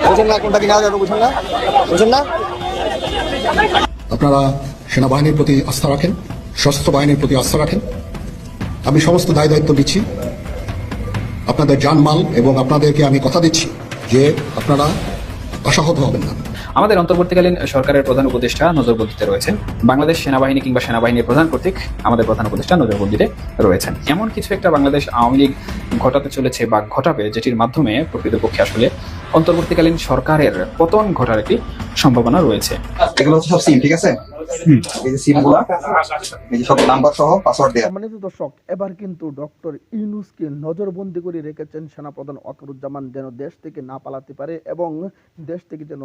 বুঝেন না কোনটা কিনা যাবে, বুঝেন না। আপনারা সেনাবাহিনীর প্রতি আস্থা রাখেন, সশস্ত্র বাহিনীর প্রতি আস্থা রাখেন। আমি সমস্ত দায় দায়িত্ব দিচ্ছি আপনাদের জানমাল, এবং আপনাদেরকে আমি কথা দিচ্ছি যে আপনারা আশাহত হবেন না। আমাদের অন্তর্বর্তীকালীন সরকারের প্রধান উপদেষ্টা নজরবন্দিতে রয়েছেন। বাংলাদেশ সেনাবাহিনী কিংবা সেনাবাহিনীর প্রধান কর্তৃক আমাদের প্রধান উপদেষ্টা নজরবন্দিতে রয়েছেন। এমন কিছু একটা বাংলাদেশ আওয়ামী লীগ ঘটাতে চলেছে বা ঘটাবে, যেটির মাধ্যমে প্রকৃতপক্ষে আসলে অন্তর্বর্তীকালীন সরকারের পতন ঘটার একটি সম্ভাবনা রয়েছে। এগুলো হচ্ছে সব সিম, ঠিক আছে? এই যে সিমগুলো, এই যে সব নাম্বার সহ পাসওয়ার্ড দেয়া। সম্মানিত দর্শক, এবার কিন্তু ডক্টর ইউনূসকে নজরবন্দি করে রেখেছেন সেনাপ্রধান ওয়াকারুজ্জামান, যেন দেশ থেকে না পালাতে পারে এবং দেশ থেকে যেন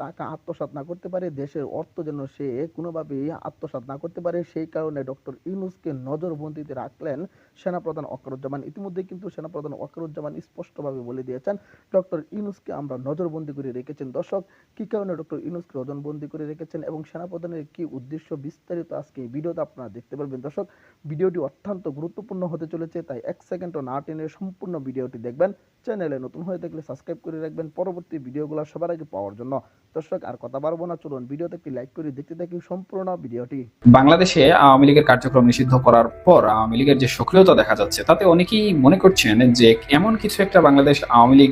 টাকা আত্মসাৎ না করতে পারে, দেশের অর্থ যেন সে কোনোভাবেই আত্মসাৎ না করতে পারে। সেই কারণে ডক্টর ইউনূসকে নজরবন্দিতে রাখলেন সেনাপ্রধান ওয়াকারুজ্জামান। ইতিমধ্যে কিন্তু সেনাপ্রধান ওয়াকারুজ্জামান স্পষ্টভাবে বলে দিয়েছেন, ডক্টর ইউনূসকে আমরা নজরবন্দি করে রেখেছেন। দর্শক, কি কারণে ডক্টর ইউনূসকে নজরবন্দি করে রেখেছেন এবং সেনাপ্রধানের কি উদ্দেশ্য, বিস্তারিত আজকে এই ভিডিওতে আপনারা দেখতে পারবেন। দর্শক, ভিডিওটি অত্যন্ত গুরুত্বপূর্ণ হতে চলেছে, তাই এক সেকেন্ডও না টেনে সম্পূর্ণ ভিডিওটি দেখবেন। চ্যানেলে নতুন হয়ে থাকলে সাবস্ক্রাইব করে রাখবেন পরবর্তী ভিডিওগুলো সবার আগে পাওয়ার জন্য। দর্শক, আর কথা বাড়বো না, চলুন ভিডিওতে একটি লাইক করে দেখতে থাকি সম্পূর্ণ ভিডিওটি। বাংলাদেশে আওয়ামী লীগের কার্যক্রম নিষিদ্ধ করার পর আওয়ামী লীগের যে সক্রিয়তা দেখা যাচ্ছে, তাতে অনেকেই মনে করছেন যে এমন কিছু একটা বাংলাদেশ আওয়ামী লীগ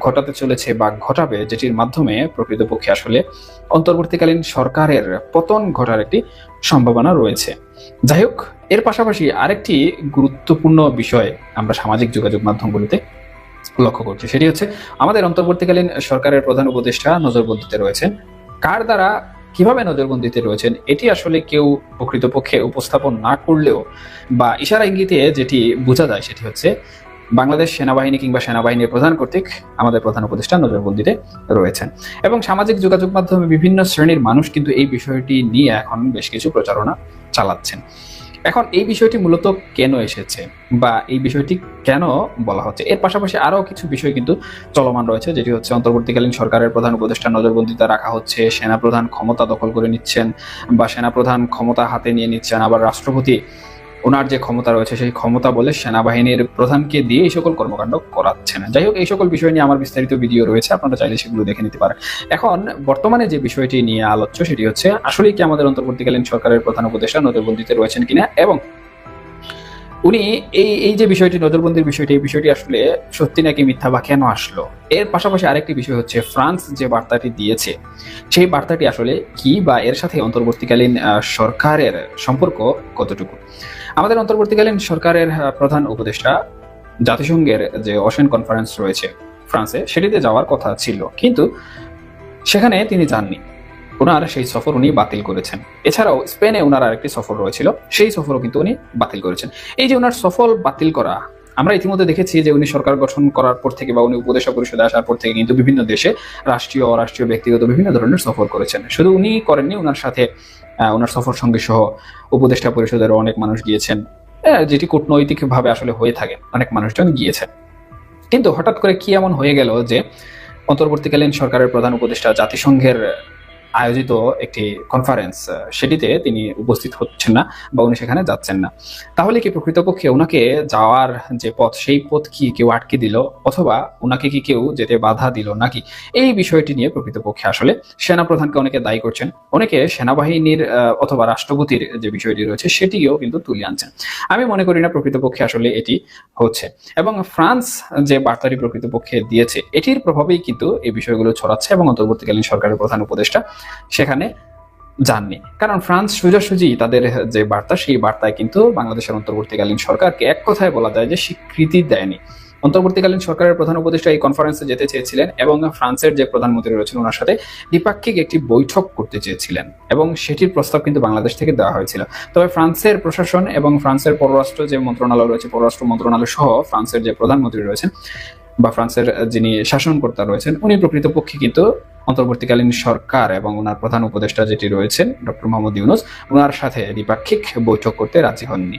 ঘটাতে চলেছে বা ঘটাবে, যেটির মাধ্যমে প্রকৃতপক্ষে আসলে অন্তর্বর্তীকালীন সরকারের পতন ঘটার একটি সম্ভাবনা রয়েছে। যাই হোক, এর পাশাপাশি আরেকটি গুরুত্বপূর্ণ বিষয় আমরা সামাজিক যোগাযোগ মাধ্যমগুলোতে লক্ষ্য করছি, সেটি হচ্ছে আমাদের অন্তর্বর্তীকালীন সরকারের প্রধান উপদেষ্টা নজরবন্দিতে রয়েছেন। কার দ্বারা, কিভাবে নজরবন্দিতে রয়েছেন, এটি আসলে কেউ প্রকৃতপক্ষে উপস্থাপন না করলেও বা ইশারা ইঙ্গিতে যেটি বোঝা যায়, সেটি হচ্ছে বাংলাদেশ সেনাবাহিনী কিংবা সেনাবাহিনীর প্রধান কর্তৃক আমাদের প্রধান উপদেষ্টা নজরবন্দিতে রয়েছেন। এবং সামাজিক যোগাযোগ মাধ্যমে বিভিন্ন শ্রেণীর মানুষ কিন্তু এই বিষয়টি নিয়ে এখন বেশ কিছু প্রচারণা চালাচ্ছেন। এখন এই বিষয়টি মূলত কেন এসেছে বা এই বিষয়টি কেন বলা হচ্ছে, এর পাশাপাশি আরো কিছু বিষয় কিন্তু চলমান রয়েছে, যেটি হচ্ছে অন্তর্বর্তীকালীন সরকারের প্রধান উপদেষ্টা নজরবন্দিতে রাখা হচ্ছে, সেনাপ্রধান ক্ষমতা দখল করে নিচ্ছেন বা সেনাপ্রধান ক্ষমতা হাতে নিয়ে নিচ্ছেন, আবার রাষ্ট্রপতি ওনার যে ক্ষমতা রয়েছে সেই ক্ষমতা বলে সেনাবাহিনীর প্রধানকে দিয়ে এই সকল কর্মকাণ্ড করাচ্ছেন। যাই হোক, এই সকল বিষয় নিয়ে আমার বিস্তারিত ভিডিও রয়েছে, আপনারা চাইলে সেগুলো দেখে নিতে পারেন। এখন বর্তমানে যে বিষয়টি নিয়ে আলোচ্য, সেটি হচ্ছে আসলেই কি আমাদের অন্তর্বর্তীকালীন সরকারের প্রধান উপদেষ্টা নজরবন্দিতে রয়েছেন কিনা, এবং উনি এই যে বিষয়টি, নজরবন্দির বিষয়টি, এই বিষয়টি আসলে সত্যি নাকি মিথ্যা বা কেন আসলো। এর পাশাপাশি আরেকটি বিষয় হচ্ছে ফ্রান্স যে বার্তাটি দিয়েছে, সেই বার্তাটি আসলে কি বা এর সাথে অন্তর্বর্তীকালীন সরকারের সম্পর্ক কতটুকু। আমাদের অন্তর্বর্তীকালীন সরকারের প্রধান উপদেষ্টা জাতিসংঘের যে ওশেন কনফারেন্স রয়েছে ফ্রান্সে, সেটিতে যাওয়ার কথা ছিল, কিন্তু সেখানে তিনি যাননি। ওনার সেই সফর উনি বাতিল করেছেন। এছাড়াও স্পেনে ওনার আরেকটি সফর রয়েছিল, সেই সফরও কিন্তু উনি বাতিল করেছেন। এই যে ওনার সফর বাতিল করা, আমরা ইতিমধ্যে দেখেছি যে উনি সরকার গঠন করার পর থেকে বা উনি উপদেষ্টা পরিষদে আসার পর থেকে কিন্তু বিভিন্ন দেশে রাষ্ট্রীয়, অরাষ্ট্রীয়, ব্যক্তিগত বিভিন্ন ধরনের সফর করেছেন। শুধু উনি করেননি, ওনার সাথে ওনার সফর সঙ্গে সহ উপদেষ্টা পরিষদের অনেক মানুষ গিয়েছেন, যেটি কূটনৈতিকভাবে আসলে হয়ে থাকে, অনেক মানুষজন গিয়েছেন। কিন্তু হঠাৎ করে কি এমন হয়ে গেল যে অন্তর্বর্তীকালীন সরকারের প্রধান উপদেষ্টা জাতিসংঘের আয়োজিত একটি কনফারেন্স, সেটিতে তিনি উপস্থিত হচ্ছেন না বা উনি সেখানে যাচ্ছেন না। তাহলে কি প্রকৃতপক্ষে ওনাকে যাওয়ার যে পথ, সেই পথ কি কেউ আটকে দিল, অথবা ওনাকে কি কেউ যেতে বাধা দিল নাকি? এই বিষয়টি নিয়ে প্রকৃতপক্ষে আসলে সেনাপ্রধানকে অনেকে দায়ী করছেন, অনেকে সেনাবাহিনীর অথবা রাষ্ট্রপতির যে বিষয়টি রয়েছে সেটিও কিন্তু তুলে আনছেন। আমি মনে করি না প্রকৃতপক্ষে আসলে এটি হচ্ছে, এবং ফ্রান্স যে বার্তাটি প্রকৃতপক্ষে দিয়েছে, এটির প্রভাবেই কিন্তু এই বিষয়গুলো ছড়াচ্ছে এবং অন্তর্বর্তীকালীন সরকারের প্রধান উপদেষ্টা সেখানে যাননি। কারণ ফ্রান্স সোজাসুজি তাদের যে বার্তা, সেই বার্তায় কিন্তু বাংলাদেশের অন্তর্বর্তীকালীন সরকারকে এক কথায় বলা যায় যে স্বীকৃতি দেয়নি। অন্তর্বর্তীকালীন সরকারের প্রধান উপদেষ্টা এই কনফারেন্সে যেতে চেয়েছিলেন এবং ফ্রান্সের যে প্রধানমন্ত্রী রয়েছেন ওনার সাথে দ্বিপাক্ষিক একটি বৈঠক করতে চেয়েছিলেন, এবং সেটির প্রস্তাব কিন্তু বাংলাদেশ থেকে দেওয়া হয়েছিল। তবে ফ্রান্সের প্রশাসন এবং ফ্রান্সের পররাষ্ট্র যে মন্ত্রণালয় রয়েছে, পররাষ্ট্র মন্ত্রণালয় সহ ফ্রান্সের যে প্রধানমন্ত্রী রয়েছেন বা ফ্রান্সের যিনি শাসনকর্তা রয়েছেন, উনি প্রকৃতপক্ষে কিন্তু অন্তর্বর্তীকালীন সরকার এবং ওনার প্রধান উপদেষ্টা যেটি রয়েছেন ডক্টর মোহাম্মদ ইউনূস, ওনার সাথে দ্বিপাক্ষিক বৈঠক করতে রাজি হননি।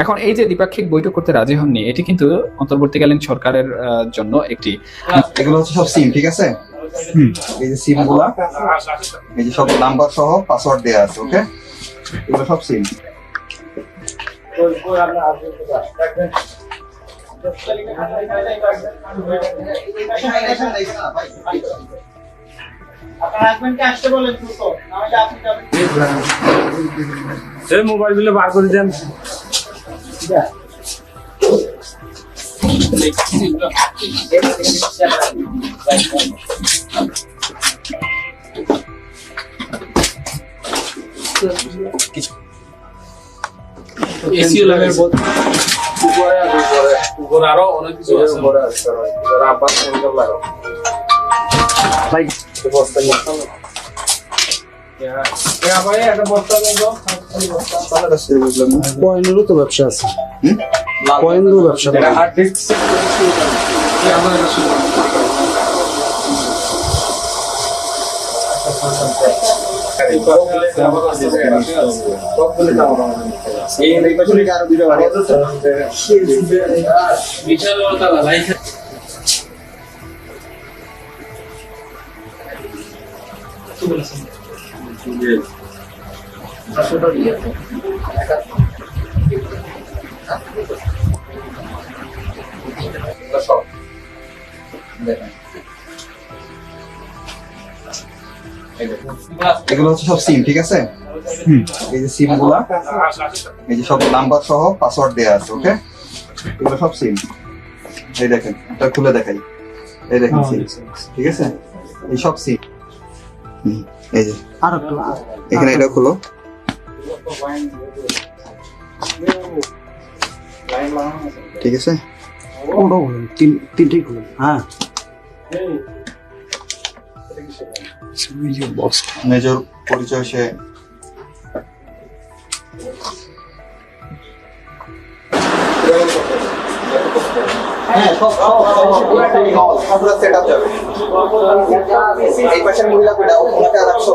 এখন এই যে দ্বিপাক্ষিক বৈঠক করতে রাজি হননি, এটি কিন্তু অন্তর্বর্তীকালীন সরকারের জন্য একটি, এগুলো হচ্ছে সব সিম, ঠিক আছে? এই যে সিমগুলো, এই যে সব নাম্বার সহ পাসওয়ার্ড দেয়া আছে, ওকে? এগুলো সব সিম। মোবাইল গুলো বার করে দেন। এসি লাগে উপরে আরো অনেক কিছু আছে। ভাই বস্তা নিয়ে কয়েনেরও তো ব্যবসা আছে, কয়েনেরও ব্যবসা এগুলো হচ্ছে সব সিম, ঠিক আছে? এই যে সিম গুলা, এই যে সব নাম্বার সহ পাসওয়ার্ড দেওয়া আছে। ওকে, এগুলো সব সিম। এই দেখেন, এটা খুলে দেখাই। এই দেখেন সিম, ঠিক আছে? এই সব সিম। এই যে এখানে এটা খুলো। ঠিক আছে, তিনটেই খুলুন। হ্যাঁ, মেজর পরিচয় সে এই পাশের মহিলা কোটা ওনাকে রাখছো।